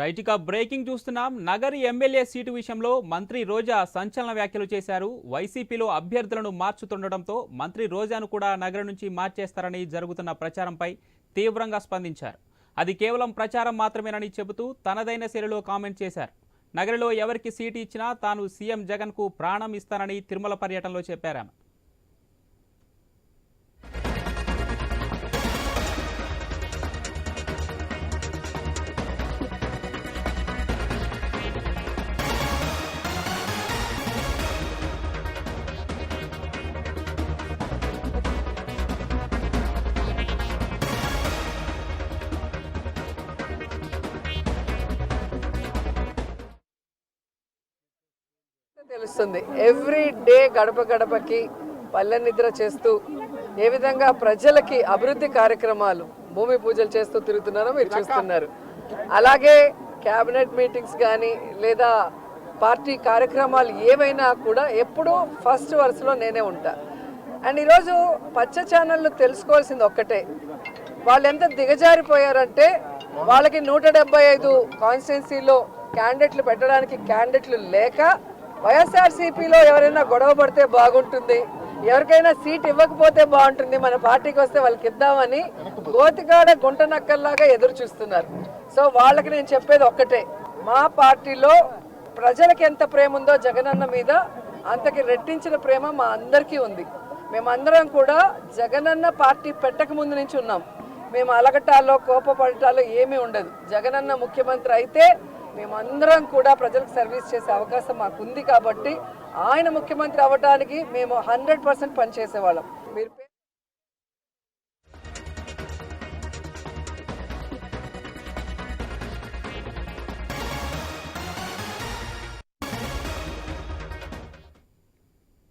Right ఇక breaking చూస్తున్నాం. Nagari MLA seat విషయంలో మంత్రి రోజా సంచలన వ్యాఖ్యలు చేశారు. వైసీపీలో అభ్యర్థులను మార్చుతుండటంతో మంత్రి రోజాను కూడా నగరం నుంచి మార్చేస్తారని జరుగుతున్న ప్రచారంపై తీవ్రంగా స్పందించారు. అది కేవలం ప్రచారం మాత్రమేనని చెబుతూ తనదైన శైలిలో కామెంట్ చేశారు. నగరిలో ఎవరికి సీటు ఇచ్చినా తాను సీఎం జగన్కు ప్రాణం ఇస్తానని తిరుమల పర్యటనలో చెప్పారు. తెలుస్తుంది. ఎవ్రీ డే గడప గడపకి పల్లె నిద్ర చేస్తూ ఏ విధంగా ప్రజలకి అభివృద్ధి కార్యక్రమాలు భూమి పూజలు చేస్తూ తిరుగుతున్నారో మీరు చూస్తున్నారు. అలాగే క్యాబినెట్ మీటింగ్స్ కానీ లేదా పార్టీ కార్యక్రమాలు ఏవైనా కూడా ఎప్పుడూ ఫస్ట్ వరుసలో నేనే ఉంటా. అండ్ ఈరోజు పచ్చ ఛానళ్ళు తెలుసుకోవాల్సింది ఒక్కటే, వాళ్ళు ఎంత దిగజారిపోయారంటే వాళ్ళకి 175 కాన్స్టిట్యున్సీలో క్యాండిడేట్లు పెట్టడానికి క్యాండిడేట్లు లేక వైఎస్ఆర్సీపీలో ఎవరైనా గొడవ పడితే బాగుంటుంది, ఎవరికైనా సీట్ ఇవ్వకపోతే బాగుంటుంది, మన పార్టీకి వస్తే వాళ్ళకి ఇద్దామని గోతికాడ గుంట నక్కల్లాగా ఎదురు చూస్తున్నారు. సో వాళ్ళకి నేను చెప్పేది ఒక్కటే, మా పార్టీలో ప్రజలకు ఎంత ప్రేమ ఉందో జగనన్న మీద అంతకి రెట్టించిన ప్రేమ మా అందరికీ ఉంది. మేమందరం కూడా జగనన్న పార్టీ పెట్టక ముందు నుంచి ఉన్నాం. మేము అలగటాల్లో కోపపడటాల్లో ఏమీ ఉండదు. జగనన్న ముఖ్యమంత్రి అయితే మేమందరం కూడా ప్రజలకు సర్వీస్ చేసే అవకాశం మాకు ఉంది కాబట్టి ఆయన ముఖ్యమంత్రి అవ్వడానికి మేము 100% పనిచేసేవాళ్ళం. మీరు